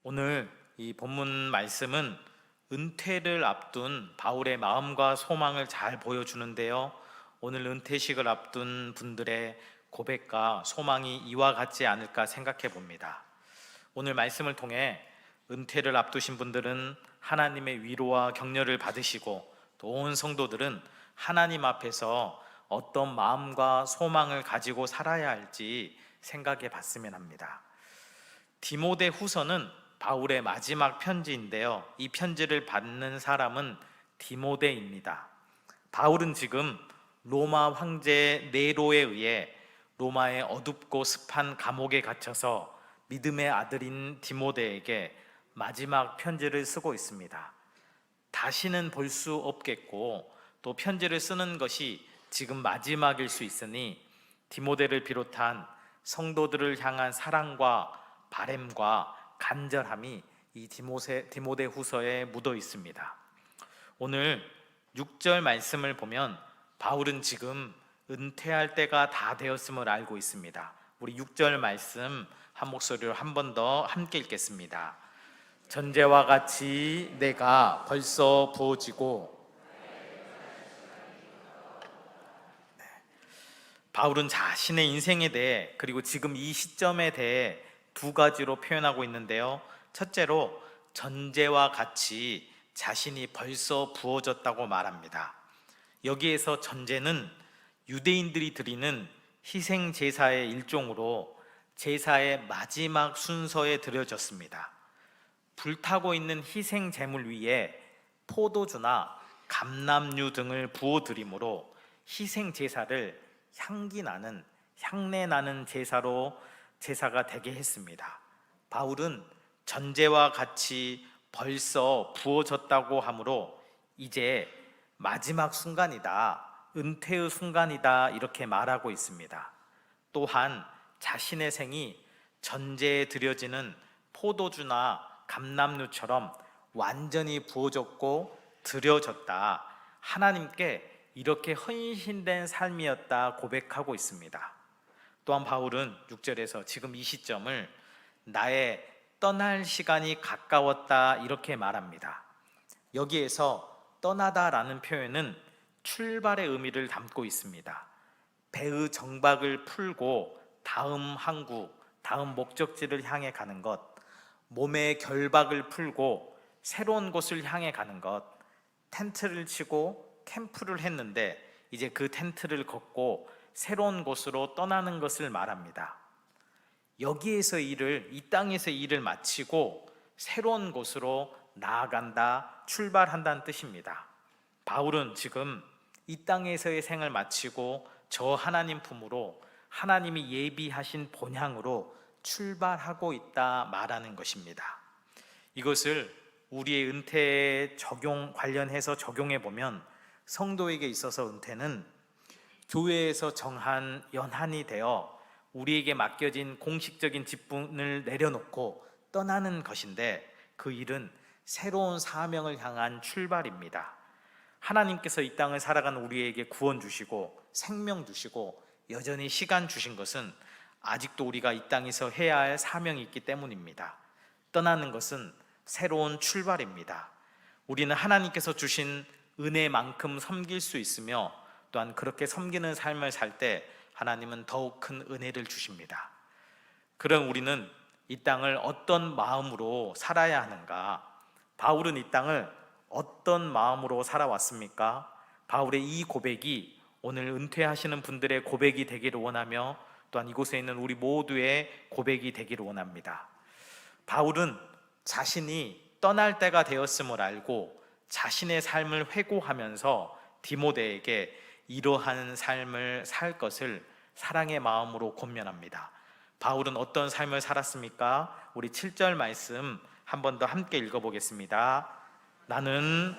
오늘 이 본문 말씀은 은퇴를 앞둔 바울의 마음과 소망을 잘 보여주는데요. 오늘 은퇴식을 앞둔 분들의 고백과 소망이 이와 같지 않을까 생각해 봅니다. 오늘 말씀을 통해 은퇴를 앞두신 분들은 하나님의 위로와 격려를 받으시고 또 온 성도들은 하나님 앞에서 어떤 마음과 소망을 가지고 살아야 할지 생각해 봤으면 합니다. 디모데 후서는 바울의 마지막 편지인데요. 이 편지를 받는 사람은 디모데입니다. 바울은 지금 로마 황제 네로에 의해 로마의 어둡고 습한 감옥에 갇혀서 믿음의 아들인 디모데에게 마지막 편지를 쓰고 있습니다. 다시는 볼 수 없겠고 또 편지를 쓰는 것이 지금 마지막일 수 있으니 디모데를 비롯한 성도들을 향한 사랑과 바램과 간절함이 이 디모데 후서에 묻어 있습니다. 오늘 6절 말씀을 보면 바울은 지금 은퇴할 때가 다 되었음을 알고 있습니다. 우리 6절 말씀 한 목소리로 한 번 더 함께 읽겠습니다. 전제와 같이 내가 벌써 부어지고. 바울은 자신의 인생에 대해 그리고 지금 이 시점에 대해 두 가지로 표현하고 있는데요. 첫째로 전제와 같이 자신이 벌써 부어졌다고 말합니다. 여기에서 전제는 유대인들이 드리는 희생 제사의 일종으로 제사의 마지막 순서에 드려졌습니다. 불타고 있는 희생 제물 위에 포도주나 감람류 등을 부어 드림으로 희생 제사를 향기 나는 향내 나는 제사가 되게 했습니다. 바울은 전제와 같이 벌써 부어졌다고 하므로 이제 마지막 순간이다, 은퇴의 순간이다 이렇게 말하고 있습니다. 또한 자신의 생이 전제에 드려지는 포도주나 감람류처럼 완전히 부어졌고 드려졌다, 하나님께 이렇게 헌신된 삶이었다 고백하고 있습니다. 또한 바울은 6절에서 지금 이 시점을 나의 떠날 시간이 가까웠다 이렇게 말합니다. 여기에서 떠나다라는 표현은 출발의 의미를 담고 있습니다. 배의 정박을 풀고 다음 항구, 다음 목적지를 향해 가는 것, 몸의 결박을 풀고 새로운 곳을 향해 가는 것, 텐트를 치고 캠프를 했는데 이제 그 텐트를 걷고 새로운 곳으로 떠나는 것을 말합니다. 여기에서 이 땅에서 일을 마치고 새로운 곳으로 나아간다, 출발한다는 뜻입니다. 바울은 지금 이 땅에서의 생을 마치고 저 하나님 품으로 하나님이 예비하신 본향으로 출발하고 있다 말하는 것입니다. 이것을 우리의 은퇴에 관련해서 적용해 보면 성도에게 있어서 은퇴는 교회에서 정한 연한이 되어 우리에게 맡겨진 공식적인 직분을 내려놓고 떠나는 것인데 그 일은 새로운 사명을 향한 출발입니다. 하나님께서 이 땅을 살아가는 우리에게 구원 주시고 생명 주시고 여전히 시간 주신 것은 아직도 우리가 이 땅에서 해야 할 사명이 있기 때문입니다. 떠나는 것은 새로운 출발입니다. 우리는 하나님께서 주신 은혜만큼 섬길 수 있으며 또한 그렇게 섬기는 삶을 살 때 하나님은 더욱 큰 은혜를 주십니다. 그럼 우리는 이 땅을 어떤 마음으로 살아야 하는가? 바울은 이 땅을 어떤 마음으로 살아왔습니까? 바울의 이 고백이 오늘 은퇴하시는 분들의 고백이 되기를 원하며 또한 이곳에 있는 우리 모두의 고백이 되기를 원합니다. 바울은 자신이 떠날 때가 되었음을 알고 자신의 삶을 회고하면서 디모데에게 이러한 삶을 살 것을 사랑의 마음으로 권면합니다. 바울은 어떤 삶을 살았습니까? 우리 7절 말씀 한 번 더 함께 읽어보겠습니다. 나는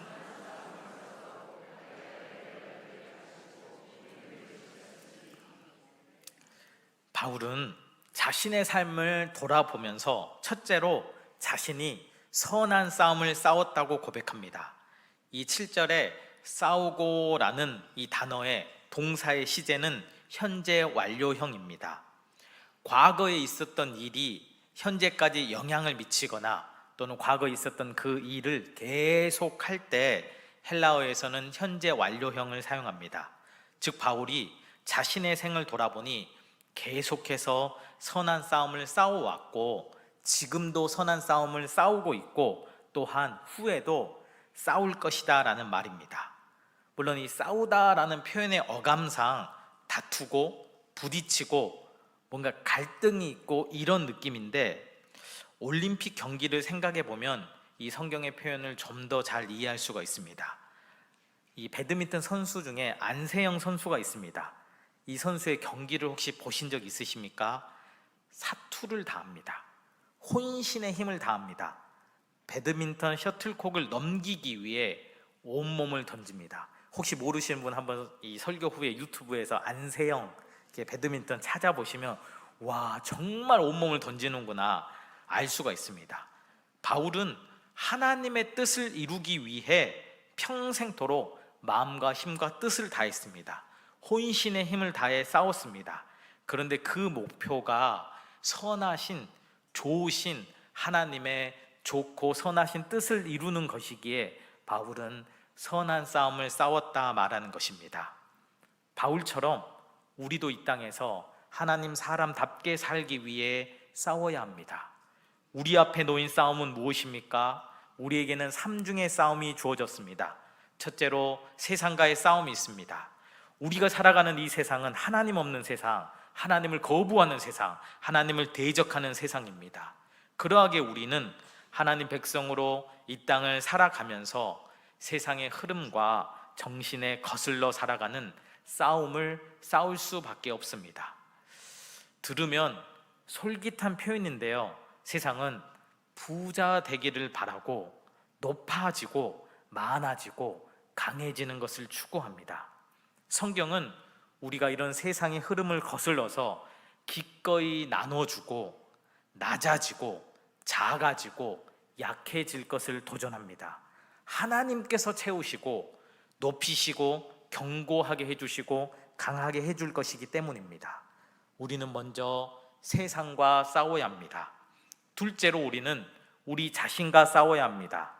바울은 자신의 삶을 돌아보면서 첫째로 자신이 선한 싸움을 싸웠다고 고백합니다. 이 7절에 싸우고라는 이 단어의 동사의 시제는 현재 완료형입니다. 과거에 있었던 일이 현재까지 영향을 미치거나 또는 과거에 있었던 그 일을 계속 할 때 헬라어에서는 현재 완료형을 사용합니다. 즉 바울이 자신의 생을 돌아보니 계속해서 선한 싸움을 싸워왔고 지금도 선한 싸움을 싸우고 있고 또한 후에도 싸울 것이다 라는 말입니다. 물론 이 싸우다라는 표현의 어감상 다투고 부딪히고 뭔가 갈등이 있고 이런 느낌인데, 올림픽 경기를 생각해 보면 이 성경의 표현을 좀 더 잘 이해할 수가 있습니다. 이 배드민턴 선수 중에 안세영 선수가 있습니다. 이 선수의 경기를 혹시 보신 적 있으십니까? 사투를 다합니다. 혼신의 힘을 다합니다. 배드민턴 셔틀콕을 넘기기 위해 온몸을 던집니다. 혹시 모르시는 분 한번 이 설교 후에 유튜브에서 안세영 배드민턴 찾아보시면 와, 정말 온몸을 던지는구나 알 수가 있습니다. 바울은 하나님의 뜻을 이루기 위해 평생토록 마음과 힘과 뜻을 다했습니다. 혼신의 힘을 다해 싸웠습니다. 그런데 그 목표가 선하신 좋으신 하나님의 좋고 선하신 뜻을 이루는 것이기에 바울은 선한 싸움을 싸웠다 말하는 것입니다. 바울처럼 우리도 이 땅에서 하나님 사람답게 살기 위해 싸워야 합니다. 우리 앞에 놓인 싸움은 무엇입니까? 우리에게는 삼중의 싸움이 주어졌습니다. 첫째로 세상과의 싸움이 있습니다. 우리가 살아가는 이 세상은 하나님 없는 세상, 하나님을 거부하는 세상, 하나님을 대적하는 세상입니다. 그러하게 우리는 하나님 백성으로 이 땅을 살아가면서 세상의 흐름과 정신에 거슬러 살아가는 싸움을 싸울 수밖에 없습니다. 들으면 솔깃한 표현인데요, 세상은 부자 되기를 바라고 높아지고 많아지고 강해지는 것을 추구합니다. 성경은 우리가 이런 세상의 흐름을 거슬러서 기꺼이 나눠주고 낮아지고 작아지고 약해질 것을 도전합니다. 하나님께서 채우시고 높이시고 견고하게 해주시고 강하게 해줄 것이기 때문입니다. 우리는 먼저 세상과 싸워야 합니다. 둘째로 우리는 우리 자신과 싸워야 합니다.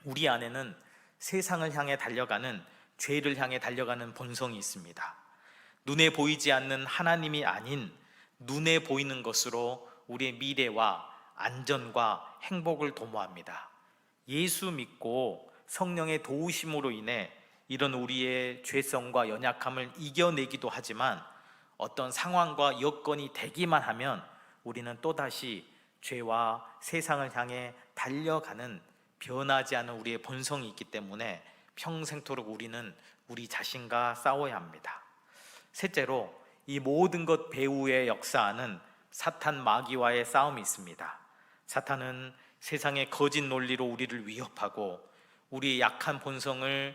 우리 안에는 세상을 향해 달려가는, 죄를 향해 달려가는 본성이 있습니다. 눈에 보이지 않는 하나님이 아닌 눈에 보이는 것으로 우리의 미래와 안전과 행복을 도모합니다. 예수 믿고 성령의 도우심으로 인해 이런 우리의 죄성과 연약함을 이겨내기도 하지만 어떤 상황과 여건이 되기만 하면 우리는 또다시 죄와 세상을 향해 달려가는 변하지 않은 우리의 본성이 있기 때문에 평생토록 우리는 우리 자신과 싸워야 합니다. 셋째로 이 모든 것 배후에 역사하는 사탄 마귀와의 싸움이 있습니다. 사탄은 세상의 거짓 논리로 우리를 위협하고 우리의 약한 본성을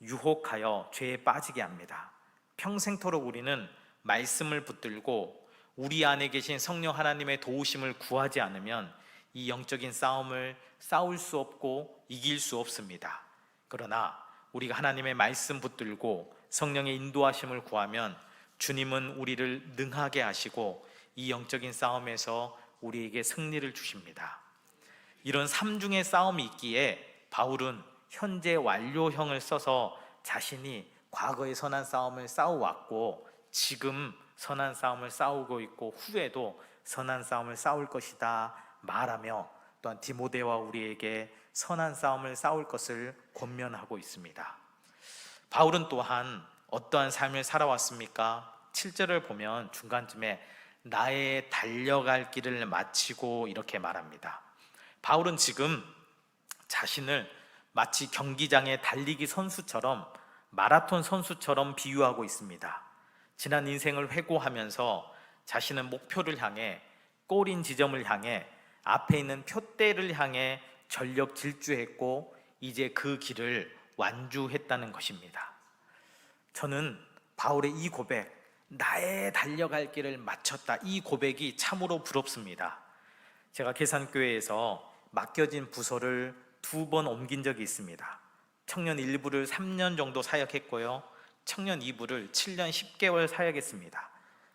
유혹하여 죄에 빠지게 합니다. 평생토록 우리는 말씀을 붙들고 우리 안에 계신 성령 하나님의 도우심을 구하지 않으면 이 영적인 싸움을 싸울 수 없고 이길 수 없습니다. 그러나 우리가 하나님의 말씀 붙들고 성령의 인도하심을 구하면 주님은 우리를 능하게 하시고 이 영적인 싸움에서 우리에게 승리를 주십니다. 이런 삼중의 싸움이 있기에 바울은 현재 완료형을 써서 자신이 과거의 선한 싸움을 싸워왔고 지금 선한 싸움을 싸우고 있고 후에도 선한 싸움을 싸울 것이다 말하며 또한 디모데와 우리에게 선한 싸움을 싸울 것을 권면하고 있습니다. 바울은 또한 어떠한 삶을 살아왔습니까? 7절을 보면 중간쯤에 나의 달려갈 길을 마치고 이렇게 말합니다. 바울은 지금 자신을 마치 경기장의 달리기 선수처럼, 마라톤 선수처럼 비유하고 있습니다. 지난 인생을 회고하면서 자신은 목표를 향해, 골인 지점을 향해, 앞에 있는 표대를 향해 전력 질주했고 이제 그 길을 완주했다는 것입니다. 저는 바울의 이 고백, 나의 달려갈 길을 마쳤다, 이 고백이 참으로 부럽습니다. 제가 계산교회에서 맡겨진 부서를 2번 옮긴 적이 있습니다. 청년 1부를 3년 정도 사역했고요, 청년 2부를 7년 10개월 사역했습니다.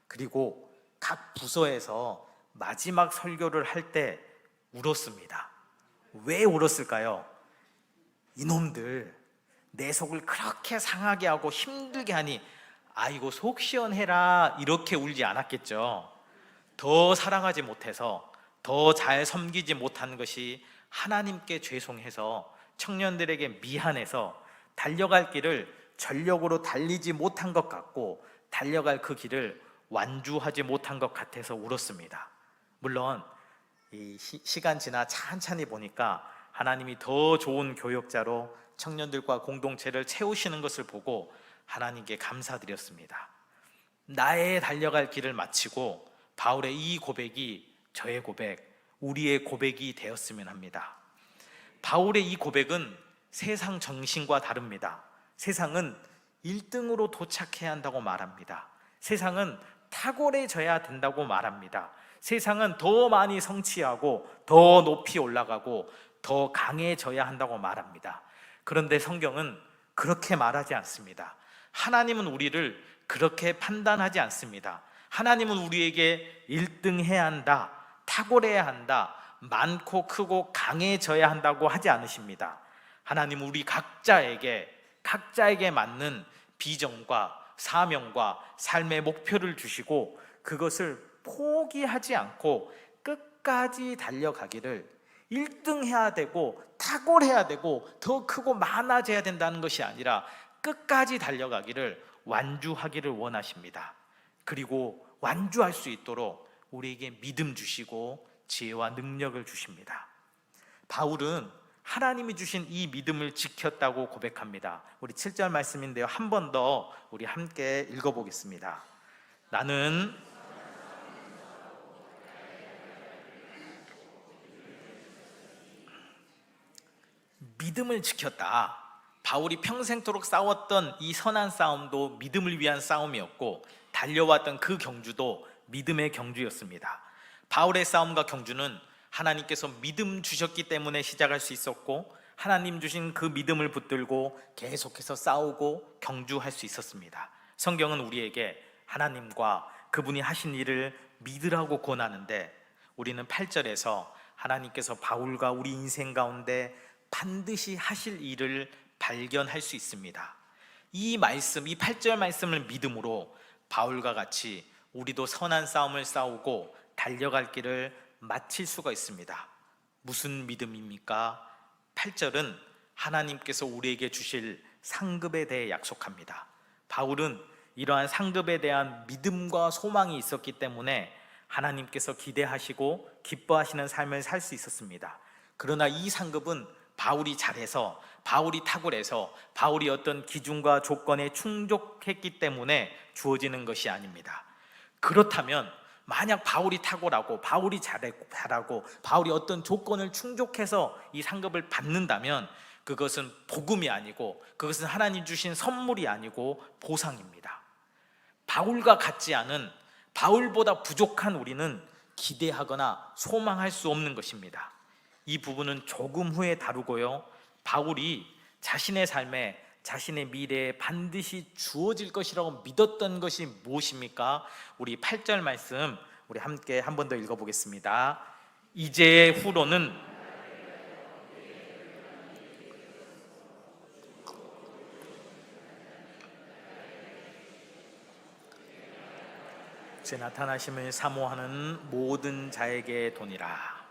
그리고 각 부서에서 마지막 설교를 할 때 울었습니다. 왜 울었을까요? 이놈들 내 속을 그렇게 상하게 하고 힘들게 하니 아이고 속 시원해라 이렇게 울지 않았겠죠. 더 사랑하지 못해서, 더 잘 섬기지 못한 것이 하나님께 죄송해서, 청년들에게 미안해서 달려갈 길을 전력으로 달리지 못한 것 같고 달려갈 그 길을 완주하지 못한 것 같아서 울었습니다. 물론 이 시간 지나 찬찬히 보니까 하나님이 더 좋은 교역자로 청년들과 공동체를 채우시는 것을 보고 하나님께 감사드렸습니다. 나의 달려갈 길을 마치고 바울의 이 고백이 저의 고백, 우리의 고백이 되었으면 합니다. 바울의 이 고백은 세상 정신과 다릅니다. 세상은 1등으로 도착해야 한다고 말합니다. 세상은 탁월해져야 된다고 말합니다. 세상은 더 많이 성취하고 더 높이 올라가고 더 강해져야 한다고 말합니다. 그런데 성경은 그렇게 말하지 않습니다. 하나님은 우리를 그렇게 판단하지 않습니다. 하나님은 우리에게 1등 해야 한다, 탁월해야 한다, 많고 크고 강해져야 한다고 하지 않으십니다. 하나님은 우리 각자에게 맞는 비전과 사명과 삶의 목표를 주시고 그것을 포기하지 않고 끝까지 달려가기를, 1등 해야 되고 탁월해야 되고 더 크고 많아져야 된다는 것이 아니라 끝까지 달려가기를, 완주하기를 원하십니다. 그리고 완주할 수 있도록 우리에게 믿음 주시고 지혜와 능력을 주십니다. 바울은 하나님이 주신 이 믿음을 지켰다고 고백합니다. 우리 7절 말씀인데요, 한 번 더 우리 함께 읽어보겠습니다. 나는 믿음을 지켰다. 바울이 평생토록 싸웠던 이 선한 싸움도 믿음을 위한 싸움이었고 달려왔던 그 경주도 믿음의 경주였습니다. 바울의 싸움과 경주는 하나님께서 믿음 주셨기 때문에 시작할 수 있었고 하나님 주신 그 믿음을 붙들고 계속해서 싸우고 경주할 수 있었습니다. 성경은 우리에게 하나님과 그분이 하신 일을 믿으라고 권하는데 우리는 8절에서 하나님께서 바울과 우리 인생 가운데 반드시 하실 일을 발견할 수 있습니다. 이 말씀, 이 8절 말씀을 믿음으로 바울과 같이 우리도 선한 싸움을 싸우고 달려갈 길을 마칠 수가 있습니다. 무슨 믿음입니까? 8절은 하나님께서 우리에게 주실 상급에 대해 약속합니다. 바울은 이러한 상급에 대한 믿음과 소망이 있었기 때문에 하나님께서 기대하시고 기뻐하시는 삶을 살 수 있었습니다. 그러나 이 상급은 바울이 잘해서, 바울이 탁월해서, 바울이 어떤 기준과 조건에 충족했기 때문에 주어지는 것이 아닙니다. 그렇다면 만약 바울이 탁월하고 바울이 잘하고 바울이 어떤 조건을 충족해서 이 상급을 받는다면 그것은 복음이 아니고 그것은 하나님 주신 선물이 아니고 보상입니다. 바울과 같지 않은, 바울보다 부족한 우리는 기대하거나 소망할 수 없는 것입니다. 이 부분은 조금 후에 다루고요, 바울이 자신의 삶에, 자신의 미래에 반드시 주어질 것이라고 믿었던 것이 무엇입니까? 우리 8절 말씀 우리 함께 한 번 더 읽어보겠습니다. 이제 후로는 제 나타나심을 사모하는 모든 자에게 도니라.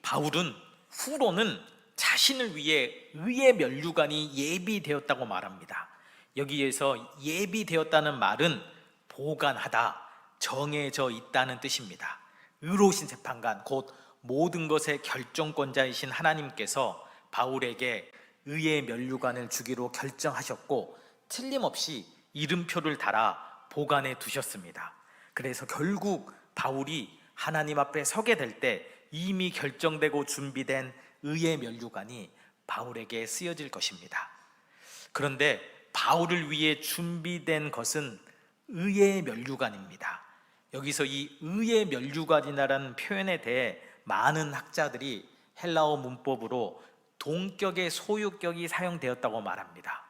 바울은 후로는 자신을 위해 의의 면류관이 예비되었다고 말합니다. 여기에서 예비되었다는 말은 보관하다, 정해져 있다는 뜻입니다. 의로우신 재판관, 곧 모든 것의 결정권자이신 하나님께서 바울에게 의의 면류관을 주기로 결정하셨고 틀림없이 이름표를 달아 보관해 두셨습니다. 그래서 결국 바울이 하나님 앞에 서게 될 때 이미 결정되고 준비된 의의 면류관이 바울에게 쓰여질 것입니다. 그런데 바울을 위해 준비된 것은 의의 면류관입니다. 여기서 이 의의 면류관이라는 표현에 대해 많은 학자들이 헬라어 문법으로 동격의 소유격이 사용되었다고 말합니다.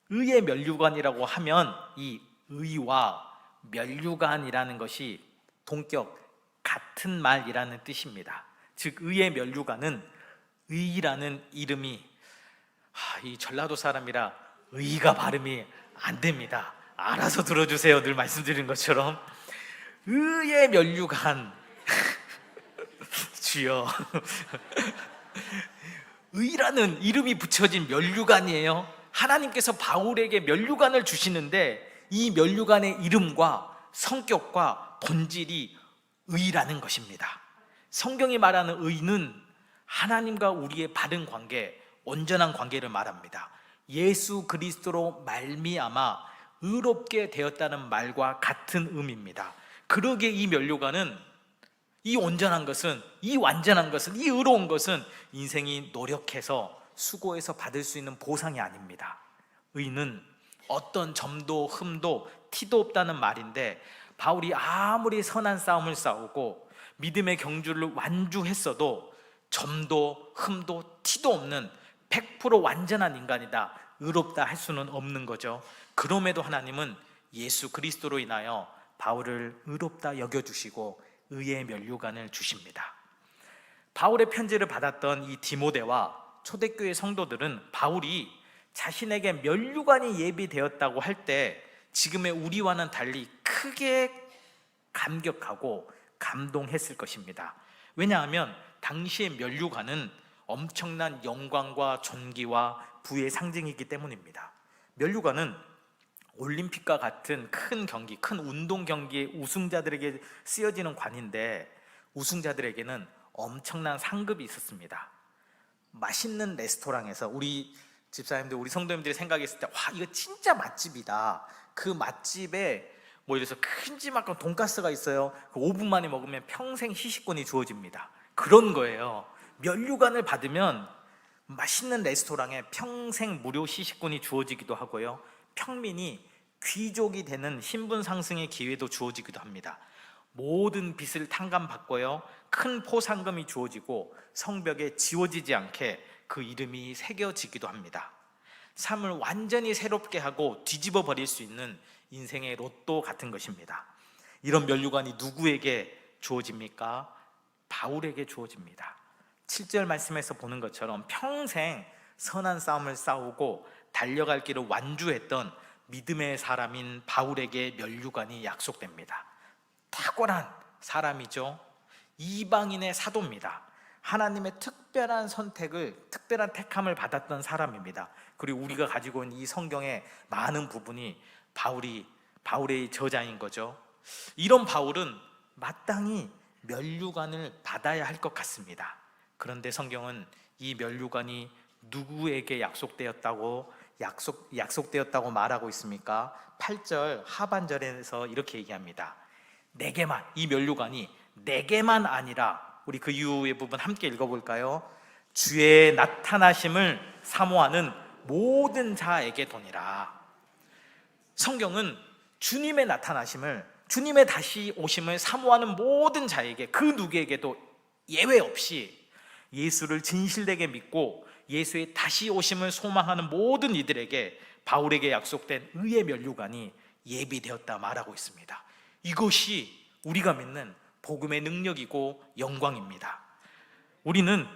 의의 면류관이라고 하면 이 의와 면류관이라는 것이 동격, 같은 말이라는 뜻입니다. 즉 의의 면류관은 의라는 이름이 이 전라도 사람이라 의가 발음이 안 됩니다. 알아서 들어주세요. 늘 말씀드린 것처럼 의의 면류관 주여 의라는 이름이 붙여진 면류관이에요. 하나님께서 바울에게 면류관을 주시는데 이 면류관의 이름과 성격과 본질이 의라는 것입니다. 성경이 말하는 의는 하나님과 우리의 바른 관계, 온전한 관계를 말합니다. 예수 그리스도로 말미암아 의롭게 되었다는 말과 같은 의미입니다. 그러기에 이 면류관은, 이 온전한 것은, 이 완전한 것은, 이 의로운 것은 인생이 노력해서 수고해서 받을 수 있는 보상이 아닙니다. 의는 어떤 점도 흠도 티도 없다는 말인데, 바울이 아무리 선한 싸움을 싸우고 믿음의 경주를 완주했어도 점도 흠도 티도 없는 100% 완전한 인간이다, 의롭다 할 수는 없는 거죠. 그럼에도 하나님은 예수 그리스도로 인하여 바울을 의롭다 여겨주시고 의의 면류관을 주십니다. 바울의 편지를 받았던 이 디모데와 초대교회 성도들은 바울이 자신에게 면류관이 예비되었다고 할 때 지금의 우리와는 달리 크게 감격하고 감동했을 것입니다. 왜냐하면 당시의 면류관은 엄청난 영광과 존귀와 부의 상징이기 때문입니다. 면류관은 올림픽과 같은 큰 경기, 큰 운동 경기의 우승자들에게 쓰여지는 관인데, 우승자들에게는 엄청난 상급이 있었습니다. 맛있는 레스토랑에서 우리 집사님들, 우리 성도님들이 생각했을 때, 와, 이거 진짜 맛집이다. 그 맛집에 뭐 이래서 큼지막한 돈가스가 있어요. 5분 만에 먹으면 평생 희식권이 주어집니다. 그런 거예요. 면류관을 받으면 맛있는 레스토랑에 평생 무료 시식권이 주어지기도 하고요, 평민이 귀족이 되는 신분 상승의 기회도 주어지기도 합니다. 모든 빚을 탕감받고요, 큰 포상금이 주어지고 성벽에 지워지지 않게 그 이름이 새겨지기도 합니다. 삶을 완전히 새롭게 하고 뒤집어 버릴 수 있는 인생의 로또 같은 것입니다. 이런 면류관이 누구에게 주어집니까? 바울에게 주어집니다. 7절 말씀에서 보는 것처럼 평생 선한 싸움을 싸우고 달려갈 길을 완주했던 믿음의 사람인 바울에게 면류관이 약속됩니다. 탁월한 사람이죠. 이방인의 사도입니다. 하나님의 특별한 선택을, 특별한 택함을 받았던 사람입니다. 그리고 우리가 가지고 있는 이 성경의 많은 부분이 바울의 저자인 거죠. 이런 바울은 마땅히 면류관을 받아야 할 것 같습니다. 그런데 성경은 이 면류관이 누구에게 약속되었다고 말하고 있습니까? 8절 하반절에서 이렇게 얘기합니다. 내게만, 이 면류관이 내게만 아니라, 우리 그 이후의 부분 함께 읽어볼까요? 주의 나타나심을 사모하는 모든 자에게 도니라. 성경은 주님의 나타나심을, 주님의 다시 오심을 사모하는 모든 자에게, 그 누구에게도 예외 없이 예수를 진실되게 믿고 예수의 다시 오심을 소망하는 모든 이들에게 바울에게 약속된 의의 면류관이 예비되었다 말하고 있습니다. 이것이 우리가 믿는 복음의 능력이고 영광입니다. 우리는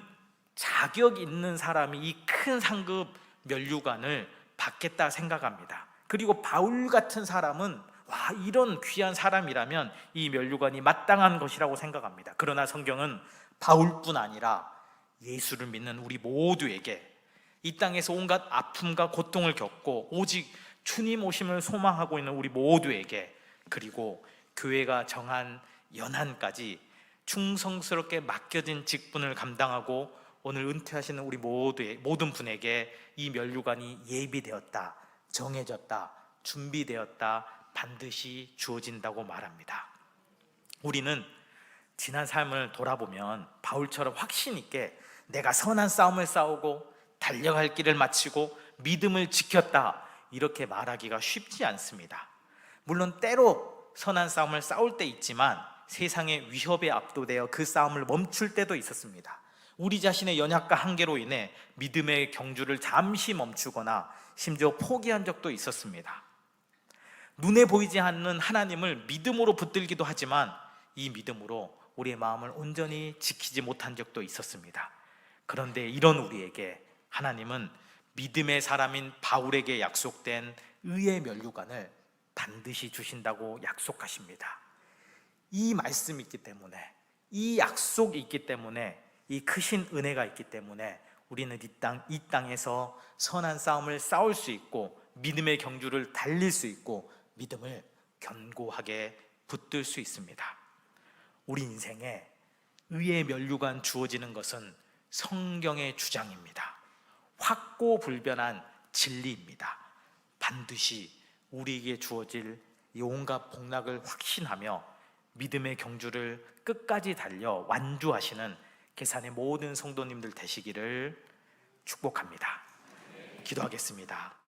자격 있는 사람이 이 큰 상급 면류관을 받겠다 생각합니다. 그리고 바울 같은 사람은, 와, 이런 귀한 사람이라면 이 면류관이 마땅한 것이라고 생각합니다. 그러나 성경은 바울뿐 아니라 예수를 믿는 우리 모두에게, 이 땅에서 온갖 아픔과 고통을 겪고 오직 주님 오심을 소망하고 있는 우리 모두에게, 그리고 교회가 정한 연한까지 충성스럽게 맡겨진 직분을 감당하고 오늘 은퇴하시는 우리 모든 분에게 이 면류관이 예비되었다, 정해졌다, 준비되었다, 반드시 주어진다고 말합니다. 우리는 지난 삶을 돌아보면 바울처럼 확신 있게 내가 선한 싸움을 싸우고 달려갈 길을 마치고 믿음을 지켰다, 이렇게 말하기가 쉽지 않습니다. 물론 때로 선한 싸움을 싸울 때 있지만 세상의 위협에 압도되어 그 싸움을 멈출 때도 있었습니다. 우리 자신의 연약과 한계로 인해 믿음의 경주를 잠시 멈추거나 심지어 포기한 적도 있었습니다. 눈에 보이지 않는 하나님을 믿음으로 붙들기도 하지만 이 믿음으로 우리의 마음을 온전히 지키지 못한 적도 있었습니다. 그런데 이런 우리에게 하나님은 믿음의 사람인 바울에게 약속된 의의 면류관을 반드시 주신다고 약속하십니다. 이 말씀이 있기 때문에, 이 약속이 있기 때문에, 이 크신 은혜가 있기 때문에 우리는 이 땅에서 선한 싸움을 싸울 수 있고 믿음의 경주를 달릴 수 있고 믿음을 견고하게 붙들 수 있습니다. 우리 인생에 의의 면류관 주어지는 것은 성경의 주장입니다. 확고불변한 진리입니다. 반드시 우리에게 주어질 이 온갖 복락을 확신하며 믿음의 경주를 끝까지 달려 완주하시는 계산의 모든 성도님들 되시기를 축복합니다. 기도하겠습니다.